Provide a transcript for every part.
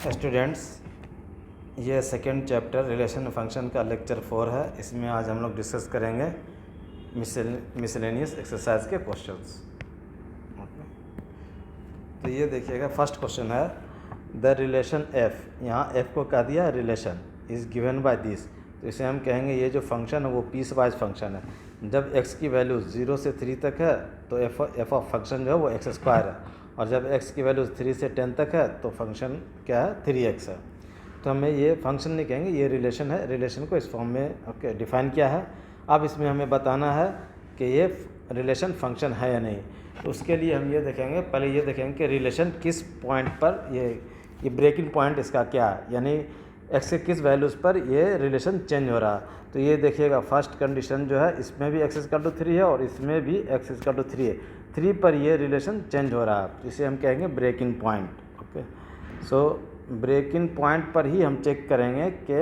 Students, ये second chapter relation function का lecture 4 है। इसमें आज हम लोग डिस्कस करेंगे मिसलेनियस एक्सरसाइज के क्वेश्चंस। तो ये देखिएगा, फर्स्ट क्वेश्चन है द रिलेशन एफ। यहाँ एफ को कह दिया relation is given by this. तो इसे हम कहेंगे ये जो फंक्शन है वो पीस वाइज फंक्शन है। जब एक्स की वैल्यू 0 से 3 तक है तो एफ ऑफ फंक्शन जो है वो एक्स स्क्वायर है, और जब एक्स की वैल्यू 3 से 10 तक है तो फंक्शन क्या है 3x है। तो हमें ये फंक्शन नहीं कहेंगे, ये रिलेशन है। रिलेशन को इस फॉर्म में ओके डिफाइन किया है। अब इसमें हमें बताना है कि ये रिलेशन फंक्शन है या नहीं। तो उसके लिए हम ये देखेंगे, पहले ये देखेंगे कि रिलेशन किस पॉइंट पर ये ब्रेकिंग पॉइंट इसका क्या है, यानी एक्स के किस वैल्यूज़ पर ये रिलेशन चेंज हो रहा है। तो ये देखिएगा, फर्स्ट कंडीशन जो है इसमें भी एक्स इक्वल टू 3 है और इसमें भी एक्स इक्वल टू 3 है। 3 पर ये रिलेशन चेंज हो रहा है, इसे हम कहेंगे ब्रेकिंग पॉइंट। ओके, सो ब्रेकिंग पॉइंट पर ही हम चेक करेंगे कि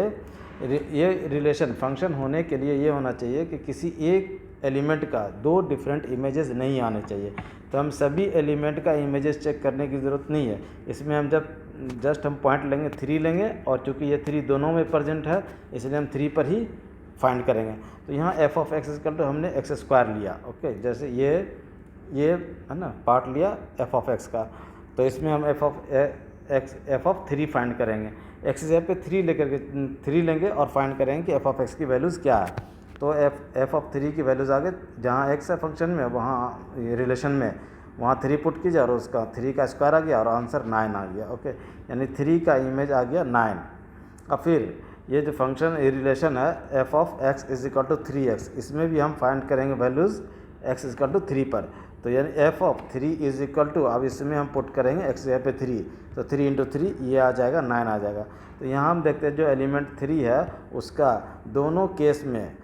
ये रिलेशन फंक्शन होने के लिए ये होना चाहिए कि किसी एक एलिमेंट का 2 डिफरेंट इमेजेस नहीं आने चाहिए। तो हम सभी एलिमेंट का इमेजेस चेक करने की ज़रूरत नहीं है। इसमें हम जस्ट हम पॉइंट लेंगे 3 लेंगे, और चूँकि ये 3 दोनों में प्रेजेंट है इसलिए हम 3 पर ही फाइंड करेंगे। तो यहाँ F of x equal to हमने एक्स स्क्वायर लिया। ओके, जैसे ये है ना पार्ट लिया एफ ऑफ एक्स का, तो इसमें हम एफ ऑफ 3 फाइंड करेंगे। एक्स जगह पे 3 लेकर के 3 लेंगे और फाइंड करेंगे कि एफ ऑफ एक्स की वैल्यूज़ क्या है। तो एफ ऑफ 3 की वैल्यूज़ आगे जहाँ एक्स है फंक्शन में, वहाँ रिलेशन में वहाँ 3 पुट कीजिए और उसका 3 का स्क्वायर आ गया और आंसर 9 आ गया। ओके, यानी 3 का इमेज आ गया 9। और फिर ये जो फंक्शन रिलेशन है F of X is equal to 3x, इसमें भी हम फाइंड करेंगे values X is equal to 3 पर। तो यानी F of 3 is equal to, अब इसमें हम पुट करेंगे एक्स जगह पे 3, तो 3 इंटू 3 ये आ जाएगा 9 आ जाएगा। तो यहाँ हम देखते हैं जो एलिमेंट 3 है उसका दोनों केस में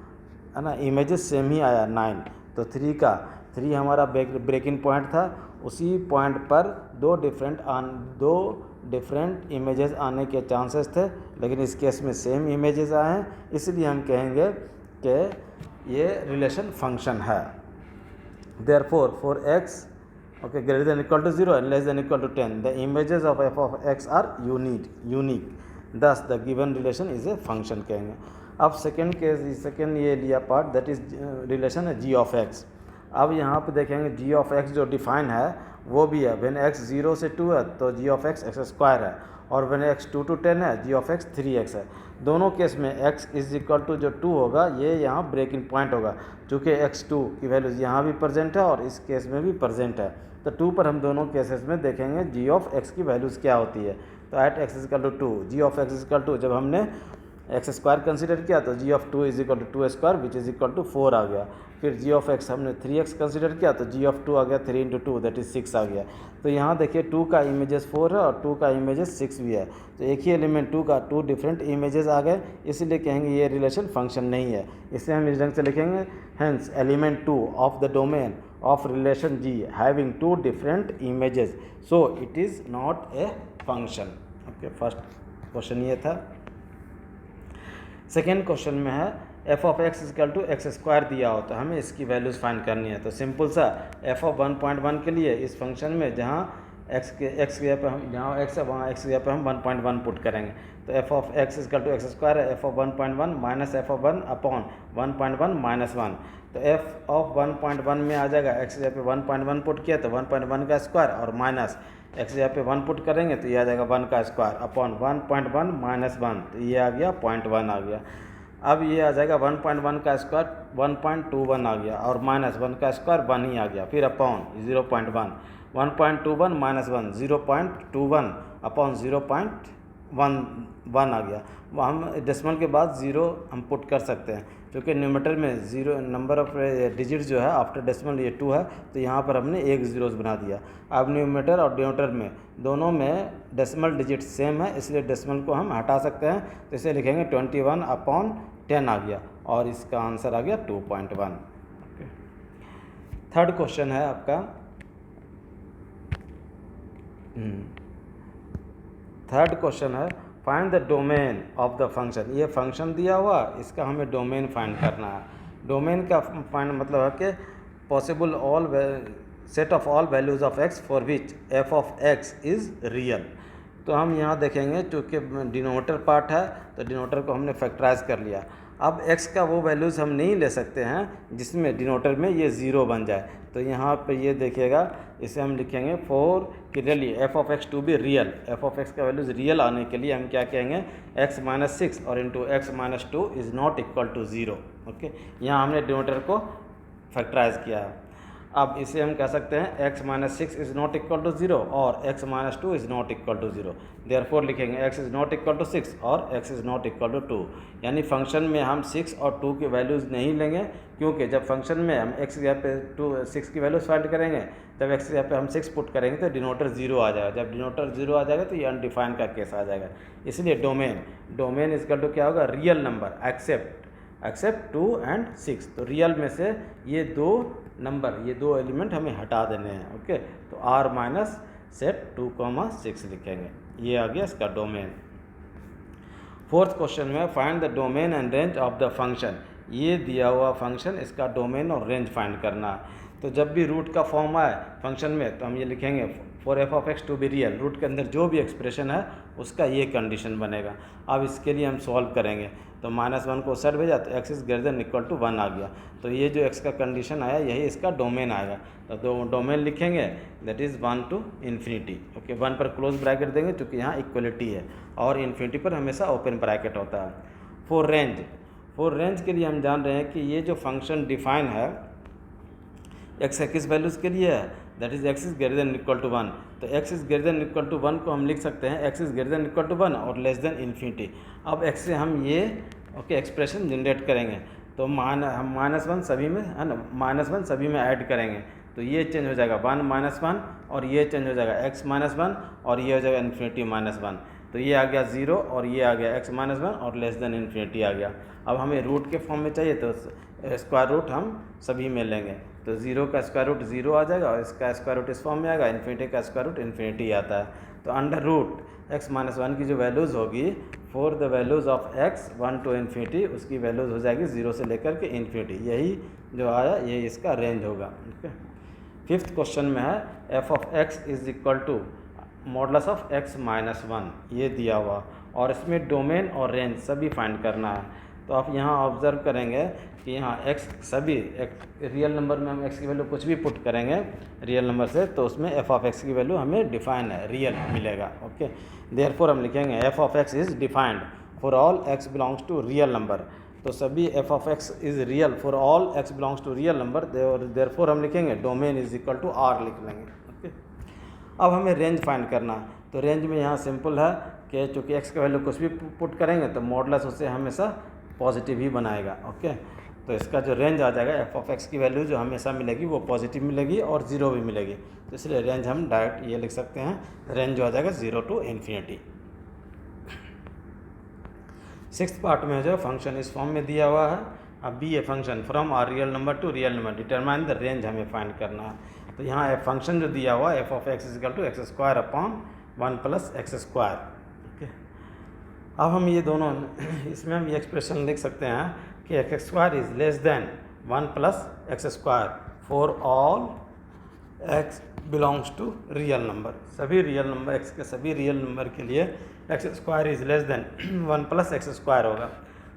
है ना इमेजेस सेम ही आया 9। तो 3 हमारा ब्रेकिंग पॉइंट था, उसी पॉइंट पर दो डिफरेंट इमेजेस आने के चांसेस थे, लेकिन इस केस में सेम इमेजेस आए हैं, इसलिए हम कहेंगे कि ये रिलेशन फंक्शन है। Therefore, for x greater than equal to 0 and less than equal to 10, the images of f of x are unique. Thus, the given relation is a function कहेंगे। अब सेकेंड ये लिया पार्ट, दैट इज रिलेशन है g of x। अब यहाँ पे देखेंगे g of x जो डिफाइन है वो भी है, व्हेन x 0 से 2 है तो g of x x square है, और व्हेन x 2 to 10 है g of x 3x है। दोनों केस में x इज इक्वल टू जो 2 होगा ये यहाँ ब्रेकिंग पॉइंट होगा, चूँकि x2 की वैल्यूज़ यहाँ भी प्रेजेंट है और इस केस में भी प्रेजेंट है। तो 2 पर हम दोनों केसेस में देखेंगे g ऑफ x की वैल्यूज़ क्या होती है। तो at x equal to 2 g of x equal to, जब हमने एक्स स्क्वायर कंसिडर किया तो g of 2 is equal to 2 square which is equal to 4 आ गया। फिर g ऑफ x हमने 3x कंसिडर किया तो g ऑफ 2 आ गया 3 इंटू 2 दैट इज 6 आ गया। तो यहाँ देखिए 2 का इमेजेस 4 है और 2 का इमेजेस 6 भी है, तो एक ही एलिमेंट 2 का 2 डिफरेंट इमेजेस आ गए, इसलिए कहेंगे ये रिलेशन फंक्शन नहीं है। इसे हम इस ढंग से लिखेंगे, hence element 2 of the domain of relation g having 2 different images, so it is not a function. Okay, first question ये था। सेकेंड क्वेश्चन में है F of x equal to x square दिया हो तो हमें इसकी वैल्यूज़ फाइंड करनी है। तो सिंपल सा एफ ऑफ 1.1 के लिए इस फंक्शन में जहाँ एक्स की जगह पर हम जहाँ एक्स है वहाँ एक्स की जगह पर हम 1.1 पुट करेंगे। तो F of x equal to x square है F of 1.1 minus f of 1 upon 1.1 minus 1। तो एफ ऑफ 1.1 में आ जाएगा, एक्स की जगह पे 1.1 पुट किया तो 1.1 का स्क्वायर और माइनस एक्स जगह पे 1 पुट करेंगे तो ये आ जाएगा 1 का स्क्वायर अपॉन 1.1 माइनस 1, तो ये आ गया 0.1 आ गया। अब ये आ जाएगा 1.1 का स्क्वायर 1.21 आ गया और माइनस 1 का स्क्वायर 1 ही आ गया, फिर अपॉन 0.1 1.21 माइनस 1 0.21 अपॉन 0.11 आ गया। वो हम डेसिमल के बाद 0 हम पुट कर सकते हैं, क्योंकि न्यूमरेटर में 0 नंबर ऑफ डिजिट जो है आफ्टर डेसिमल ये 2 है, तो यहाँ पर हमने एक ज़ीरोस बना दिया। अब न्यूमरेटर और डिनोमिनेटर में दोनों में डेसिमल डिजिट सेम है, इसलिए डेसिमल को हम हटा सकते हैं। तो इसे लिखेंगे 21 अपॉन 10 आ गया और इसका आंसर आ गया 2.1। थर्ड क्वेश्चन है आपका, थर्ड क्वेश्चन है find the domain of the function. ये फंक्शन दिया हुआ, इसका हमें डोमेन फाइंड करना है। डोमेन का फाइंड मतलब है कि possible set of all values of x for which f of x is real. तो हम यहाँ देखेंगे चूँकि डिनोमिनेटर पार्ट है तो डिनोमिनेटर को हमने फैक्टराइज कर लिया। अब x का वो वैल्यूज़ हम नहीं ले सकते हैं जिसमें डिनोमिनेटर में ये 0 बन जाए। तो यहाँ पे ये देखिएगा, इसे हम लिखेंगे for clearly F of X to be real. F of X का वैल्यूज़ रियल आने के लिए हम क्या कहेंगे, x माइनस 6 और into X minus 2 is not equal to 0। Okay, यहाँ हमने डिनोमिनेटर को फैक्टराइज किया है। अब इसे हम कह सकते हैं x minus 6 is not equal to 0 और x minus 2 is not equal to 0। Therefore लिखेंगे x is not equal to 6 और x is not equal to 2। यानी फंक्शन में हम 6 और 2 की वैल्यूज़ नहीं लेंगे, क्योंकि जब फंक्शन में हम x की जगह पे 6 की वैल्यूज़ फाइंड करेंगे, जब x की जगह पे हम 6 पुट करेंगे तो डिनोमिनेटर 0 आ जाएगा। जब डिनोमिनेटर 0 आ जाएगा तो ये अनडिफाइंड का केस आ जाएगा। इसलिए डोमेन इजकल टू क्या होगा, रियल नंबर एक्सेप्ट 2 एंड 6। तो रियल में से ये दो नंबर, ये दो एलिमेंट हमें हटा देने हैं। ओके, तो r माइनस सेट 2,6 लिखेंगे। ये आ गया इसका डोमेन। फोर्थ क्वेश्चन में find the domain and range of the function. ये दिया हुआ फंक्शन, इसका डोमेन और रेंज फाइंड करना है। तो जब भी रूट का फॉर्म आए फंक्शन में तो हम ये लिखेंगे for F of X to be real. Root के अंदर जो भी एक्सप्रेशन है उसका ये कंडीशन बनेगा। अब इसके लिए हम सॉल्व करेंगे तो -1 को साइड भेजा तो x is greater than equal to 1 आ गया। तो ये जो x का कंडीशन आया यही इसका डोमेन आएगा। तो डोमेन लिखेंगे that is 1 to infinity। Okay, 1 पर क्लोज ब्रैकेट देंगे क्योंकि यहाँ इक्वलिटी है और इन्फिनिटी पर हमेशा ओपन ब्रैकेट होता है। फॉर रेंज के लिए हम जान रहे हैं कि ये जो फंक्शन डिफाइन है x है किस वैल्यूज़ के लिए है, that is x is greater than equal to 1। तो x is greater than equal to 1 को हम लिख सकते हैं x is greater than equal to 1 और लेस देन इन्फिनिटी। अब x से हम ये एक्सप्रेशन जनरेट करेंगे तो हम -1 सभी में है ना, -1 सभी में ऐड करेंगे तो ये चेंज हो जाएगा 1 -1 और ये चेंज हो जाएगा x -1 और ये हो जाएगा इन्फिनिटी -1। तो ये आ गया 0 और ये आ गया x -1 और लेस देन इन्फिनिटी आ गया। अब हमें रूट के फॉर्म में चाहिए तो स्क्वायर रूट हम सभी में लेंगे तो 0 का स्क्वायर रूट 0 आ जाएगा और इसका स्क्वायर रूट इस फॉर्म में आएगा, इन्फिनिटी का स्क्वायर रूट इन्फिनिटी आता है। तो अंडर रूट x -1 की जो वैल्यूज़ होगी for the values of x 1 to infinity, उसकी वैल्यूज़ हो जाएगी 0 से लेकर के इन्फिनिटी। यही जो आया यही इसका रेंज होगा। ओके, फिफ्थ क्वेश्चन में है f of x is equal to modulus of x -1 ये दिया हुआ और इसमें डोमेन और रेंज सभी फाइंड करना है। तो आप यहाँ ऑब्ज़र्व करेंगे कि यहाँ x सभी रियल नंबर में हम x की वैल्यू कुछ भी पुट करेंगे रियल नंबर से तो उसमें f ऑफ x की वैल्यू हमें डिफाइन है, रियल मिलेगा। ओके, देयरफॉर हम लिखेंगे f of x is defined for all x belongs to real number. तो सभी f of x is real for all x belongs to real number, therefore हम लिखेंगे domain is equal to r लिख लेंगे। Okay, अब हमें range find करना है। तो रेंज में यहाँ सिंपल है कि चूँकि x की वैल्यू कुछ भी पुट करेंगे तो मॉडुलस उससे हमेशा पॉजिटिव ही बनाएगा। ओके, तो इसका जो रेंज आ जाएगा f ऑफ x की वैल्यू जो हमेशा मिलेगी वो पॉजिटिव मिलेगी और 0 भी मिलेगी। तो इसलिए रेंज हम डायरेक्ट ये लिख सकते हैं, रेंज जो आ जाएगा 0 to इन्फिनिटी। सिक्स्थ पार्ट में जो फंक्शन इस फॉर्म में दिया हुआ है, अब be a function from R real number to real number determine the range हमें फाइंड करना है। तो यहाँ फंक्शन जो दिया हुआ है f of x is equal to x square upon 1 + x²। ओके, अब हम ये दोनों इसमें हम ये एक्सप्रेशन लिख सकते हैं कि x² is less than 1 + x² for all x belongs to real number. सभी रियल नंबर x के सभी रियल नंबर के लिए x² is less than 1 + x² होगा।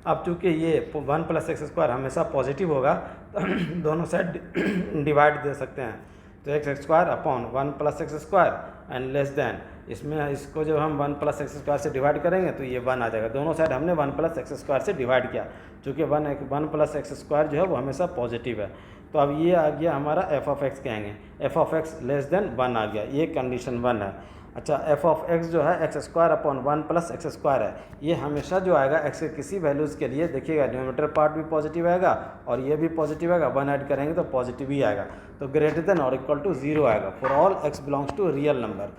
अब चूँकि ये 1 + x² हमेशा पॉजिटिव होगा तो दोनों साइड डिवाइड दे सकते हैं। तो x² upon 1 + x² and less than, इसमें इसको जब हम 1 + x² से डिवाइड करेंगे तो ये 1 आ जाएगा। दोनों साइड हमने 1 + x² से डिवाइड किया, चूँकि 1 + x² जो है वो हमेशा पॉजिटिव है। तो अब ये आ गया हमारा f ऑफ x कहेंगे, f of x less than 1 आ गया, ये कंडीशन 1 है। अच्छा, f ऑफ x जो है x² अपॉन 1 + x² है, ये हमेशा जो आएगा x के किसी वैल्यूज़ के लिए देखिएगा डिनोमिनेटर पार्ट भी पॉजिटिव आएगा और ये भी पॉजिटिव आएगा, 1 ऐड करेंगे तो पॉजिटिव ही आएगा। तो ग्रेटर देन और इक्वल टू 0 आएगा for all x belongs to real number.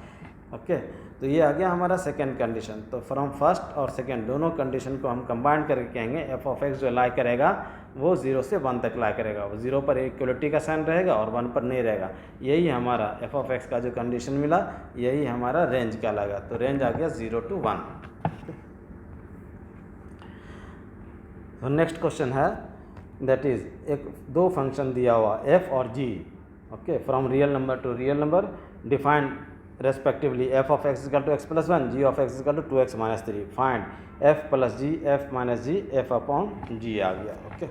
Okay, तो ये आ गया हमारा सेकेंड कंडीशन। तो फ्रॉम फर्स्ट और सेकेंड दोनों कंडीशन को हम कंबाइन करके कहेंगे f ऑफ x जो लाई करेगा वो 0 से 1 तक लाई करेगा, वो 0 पर इक्वलिटी का साइन रहेगा और 1 पर नहीं रहेगा। यही हमारा f ऑफ x का जो कंडीशन मिला यही हमारा रेंज कहलाएगा। तो रेंज आ गया 0 to 1। तो नेक्स्ट क्वेश्चन है दैट इज़ दो फंक्शन दिया हुआ f और g। Okay, from real number to real number defined respectively f of x equal to x plus one, g of x equal to 2x minus 3, find f plus g, f minus g, f upon g आ गया। Okay,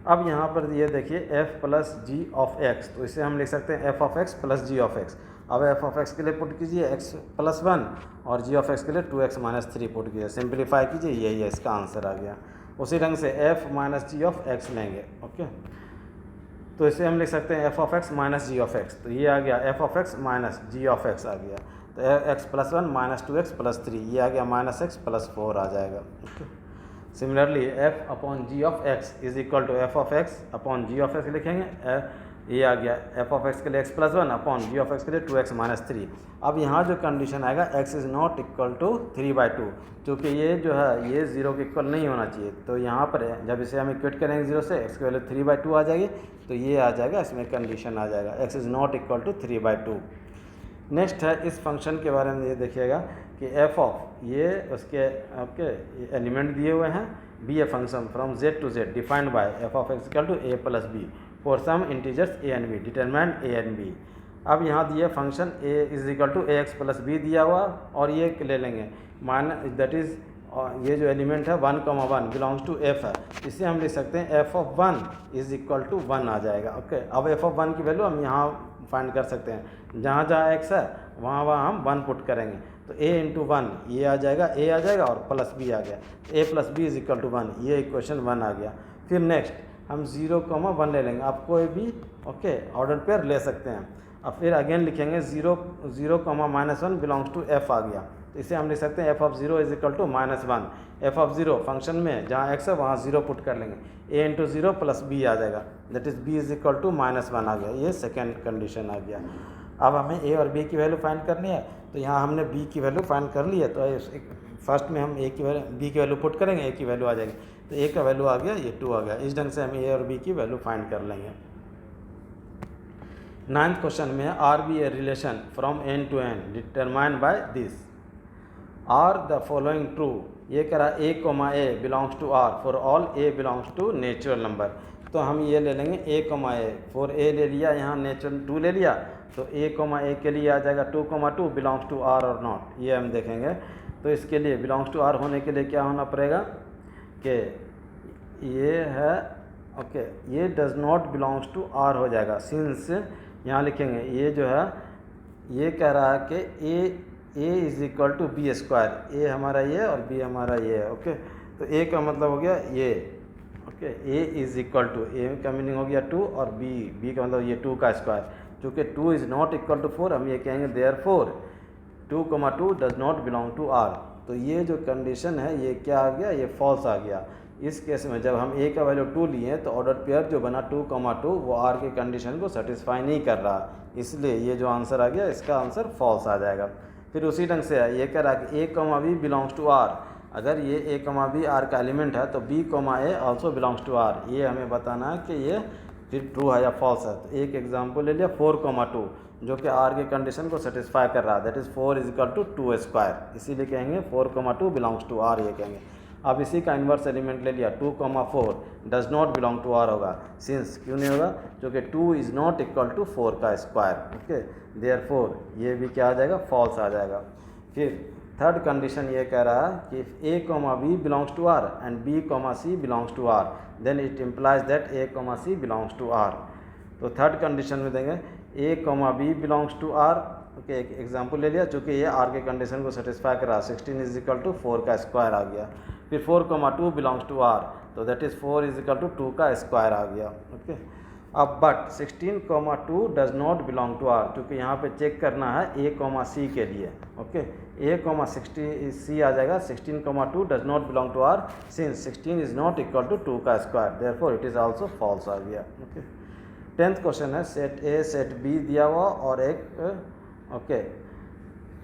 अब यहाँ पर ये देखिए f plus ji of x, तो इसे हम लिख सकते हैं f of X plus ji of X. अब एफ ऑफ एक्स के लिए पुट कीजिए एक्स प्लस वन और जी ऑफ एक्स के लिए 2x माइनस 3 पुट कीजिए, सिंप्लीफाई कीजिए, यही है इसका आंसर आ गया। उसी ढंग से f minus g of x लेंगे। ओके, तो इसे हम लिख सकते हैं f of x minus g of x, तो ये आ गया F of x minus g of x आ गया, तो x plus one minus 2x plus 3, ये आ गया माइनस एक्स प्लस 4 आ जाएगा। Okay, similarly F upon G of X is equal to F of X upon G of X लिखेंगे, ये आ गया एफ ऑफ एक्स के लिए X plus one upon G of X के लिए 2x माइनस 3। अब यहाँ जो कंडीशन आएगा x is not equal to 3/2, क्योंकि ये जो है ये 0 के इक्वल नहीं होना चाहिए, तो यहाँ पर जब इसे हम इक्वेट करेंगे 0 से x की वैल्यू 3/2 आ जाएगी, तो ये आ जाएगा, इसमें कंडीशन आ जाएगा x is not equal to 3/2। Next है इस फंक्शन के बारे में, ये देखिएगा कि एफ ऑफ ये उसके आपके एलिमेंट दिए हुए हैं, be a function from z to z defined by F of x equal to a plus B for some integers a and b, determine a and b। अब यहाँ दिए function a is equal to ax plus B दिया हुआ, और ये ले लेंगे मान दैट इज़ ये जो एलिमेंट है 1,1 बिलोंग्स टू f है, इसे हम लिख सकते हैं f of 1 is equal to 1 आ जाएगा। ओके, अब f ऑफ 1 की वैल्यू हम यहाँ फाइंड कर सकते हैं, जहाँ जहाँ x है वहाँ वहाँ हम 1 पुट करेंगे, तो a इंटू 1 ये आ जाएगा, a आ जाएगा और प्लस b आ गया, a plus B is equal to 1, ये इक्वेशन 1 आ गया। फिर नेक्स्ट हम 0,1 ले लेंगे, आप कोई भी ओके ऑर्डर पेयर ले सकते हैं। अब फिर अगेन लिखेंगे 0,-1 बिलोंग्स टू f आ गया, तो इसे हम लिख सकते हैं f of 0 is equal to -1, f of 0 function में जहाँ x है वहाँ 0 पुट कर लेंगे, a इंटू 0 प्लस b आ जाएगा, that is b is equal to -1 आ गया, ये सेकेंड कंडीशन आ गया। अब हमें a और b की वैल्यू फाइंड करनी है, तो यहाँ हमने b की वैल्यू फाइंड कर ली है, तो फर्स्ट में हम a की वैल्यू b की वैल्यू पुट करेंगे, a की वैल्यू आ जाएगी, तो a का वैल्यू आ गया, ये 2 आ गया। इस ढंग से हम a और b की वैल्यू फाइंड कर लेंगे। 9th क्वेश्चन में R be a relation from N to N determine by this R the following true, ये कह रहा a comma A belongs to R for all A belongs to natural number, तो हम ये ले लेंगे a comma A, for a ले लिया, यहाँ नेचुरल 2 ले लिया, तो a कोमा ए के लिए आ जाएगा 2,2 बिलोंग्स टू आर और नॉट, ये हम देखेंगे। तो इसके लिए बिलोंग्स टू आर होने के लिए क्या होना पड़ेगा कि ये है ओके, ये does not belongs to R हो जाएगा, सिंस यहाँ लिखेंगे ये जो है ये कह रहा है कि a is equal to b square, a हमारा ये और b हमारा ये है। ओके, तो a का मतलब हो गया ये, okay, a is equal to, a का मीनिंग हो गया 2 और b का मतलब ये 2 का स्क्वायर, चूँकि 2 इज़ नॉट इक्वल टू 4, हम ये कहेंगे therefore 2,2 does not belong to R. तो ये जो कंडीशन है ये क्या आ गया, ये फॉल्स आ गया। इस केस में जब हम a का वैल्यू 2 लिए तो ऑर्डर पेयर जो बना 2,2 वो r की कंडीशन को सेटिस्फाई नहीं कर रहा, इसलिए ये जो आंसर आ गया इसका आंसर फॉल्स आ जाएगा। फिर उसी ढंग से ये कह रहा है कि a, b belongs to r, अगर ये a, b r का एलिमेंट है तो b, a also belongs to r, ये हमें बताना है कि ये फिर ट्रू है या फॉल्स है। तो एक एग्जाम्पल ले लिया 4,2 जो कि r की कंडीशन को सेटिस्फाई कर रहा है, that is 4 is equal to 2 square, इसीलिए कहेंगे 4,2 बिलोंग्स टू r, ये कहेंगे। अब इसी का इन्वर्स एलिमेंट ले लिया 2,4 does not belong to R होगा, सिंस क्यों नहीं होगा, क्योंकि 2 इज़ नॉट इक्वल टू 4 का स्क्वायर। ओके, देयरफॉर ये भी क्या आ जाएगा, फॉल्स आ जाएगा। फिर थर्ड कंडीशन ये कह रहा है कि if a, b belongs to r and b, c belongs to r then it implies that a, c belongs to r। तो थर्ड कंडीशन में देंगे a, b belongs to r। Okay, एक example ले लिया, चूँकि ये r के condition को सेटिस्फाई कर रहा है, 16 इज इक्वल टू 4 का स्क्वायर आ गया। फिर 4,2 बिलोंग्स टू r, तो that is 4 is equal to 2 का स्क्वायर आ गया। ओके, अब but 16,2 does not belong to r, क्योंकि यहाँ पे चेक करना है a, c के लिए। ओके, a, 60 आ जाएगा, 16,2 does not belong to r since 16 is not equal to 2 का square, therefore it is also false आ गया। ओके, 10th क्वेश्चन है सेट a सेट b दिया हुआ और एक ओके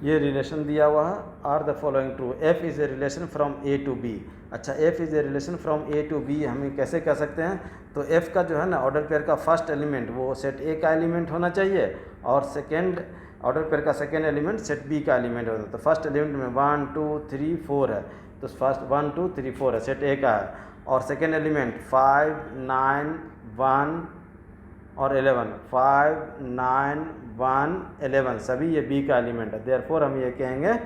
ये रिलेशन दिया हुआ है, R the following true, f is a relation from a to b। अच्छा, f is a relation from a to b हमें कैसे कह सकते हैं, तो f का जो है ना ऑर्डर पेयर का फर्स्ट एलिमेंट वो सेट a का एलिमेंट होना चाहिए और सेकेंड ऑर्डर पेयर का सेकेंड एलिमेंट सेट b का एलिमेंट होता है। तो फर्स्ट एलिमेंट में 1 2 3 4 है, तो फर्स्ट 1 2 3 4 है, सेट a का है, और सेकेंड एलिमेंट 5 9 1 और 11, 5, 9, 1, 11 सभी ये बी का एलिमेंट है। देयरफॉर हम ये कहेंगे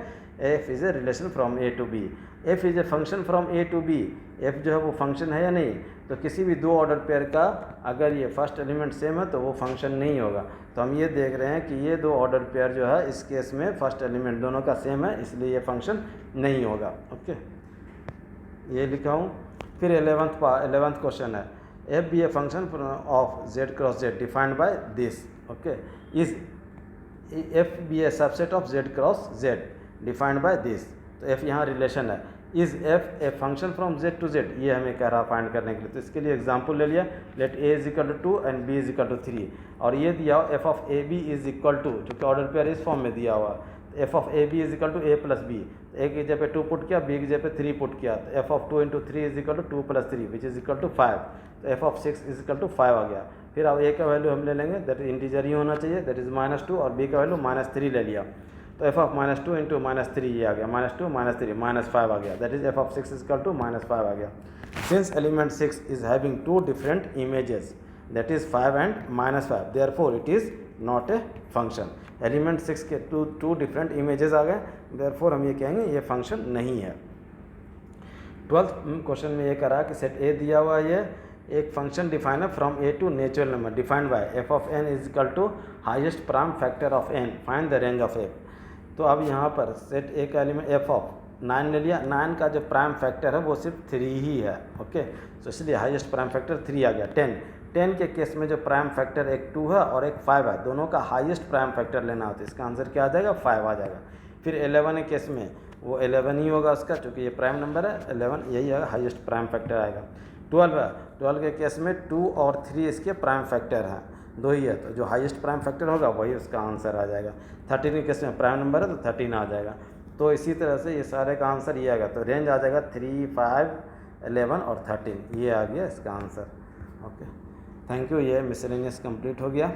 F is a relation from A to B. F is a function from A to B. F जो है वो फंक्शन है या नहीं, तो किसी भी दो ऑर्डर पेयर का अगर ये फर्स्ट एलिमेंट सेम है तो वो फंक्शन नहीं होगा। तो हम ये देख रहे हैं कि ये दो ऑर्डर पेयर जो है इस केस में फर्स्ट एलिमेंट दोनों का सेम है, इसलिए ये फंक्शन नहीं होगा। ओके, ये लिखा हूँ। फिर 11th क्वेश्चन है, F be a function of Z cross Z defined by this. Okay, is F be a subset of Z cross Z defined by this. तो एफ यहाँ रिलेशन है। Is F a function from Z to Z, ये हमें कह रहा find करने के लिए। तो इसके लिए एग्जाम्पल ले लिया, let a is equal to 2 and b is equal to 3, और ये दिया हो f of a b is equal to, जो कि ऑर्डर पेयर इस फॉर्म में दिया हुआ, f of a b is equal to a plus b. A की जगह पे 2 पुट किया, बी की जगह पे 3 पुट किया, तो F of 2 into 3 is equal to 2 plus 3 which is equal to 5। तो F of 6 is equal to 5 आ गया। फिर अब ए का वैल्यू हम ले लेंगे, दैट इंटीजर ही होना चाहिए, दैट इज -2, और बी का वैल्यू -3 ले लिया। तो एफ ऑफ -2 इंटू -3 ये आ गया, -2 -3 -5 आ गया, that is F of 6 is equal to -5 आ गया। Since element 6 is having 2 different images, that is 5 and -5, therefore it is not a function. Element 6 के टू डिफरेंट इमेजेस आ गए, देयरफॉर हम ये कहेंगे ये फंक्शन नहीं है। 12th क्वेश्चन में ये करा कि सेट ए दिया हुआ है, ये एक फंक्शन डिफाइन है from A to natural number defined by F of N is equal to highest prime factor of N, find the range of F. तो अब यहाँ पर सेट ए का एलिमेंट एफ ऑफ 9 ले लिया, 9 का जो प्राइम फैक्टर है वो सिर्फ 3 ही है। ओके, तो इसलिए हाईएस्ट प्राइम फैक्टर 3 आ गया। 10 के केस में जो प्राइम फैक्टर एक 2 है और एक 5 है, दोनों का हाईएस्ट प्राइम फैक्टर लेना होता है, इसका आंसर क्या आ जाएगा 5 आ जाएगा। फिर 11 के केस में वो 11 ही होगा उसका, क्योंकि ये प्राइम नंबर है, 11 यही है हाईएस्ट प्राइम फैक्टर आएगा। 12 है, 12 के केस में 2 और 3 इसके प्राइम फैक्टर हैं, 2 ही है, तो जो हाईएस्ट प्राइम फैक्टर होगा वही उसका आंसर आ जाएगा। 13 के केस में प्राइम नंबर है तो 13 आ जाएगा। तो इसी तरह से ये सारे का आंसर ये आएगा, तो रेंज आ जाएगा 3, 5, 11 और 13, ये आ गया इसका आंसर। Okay, thank you. ये मिसलेनियस कंप्लीट हो गया।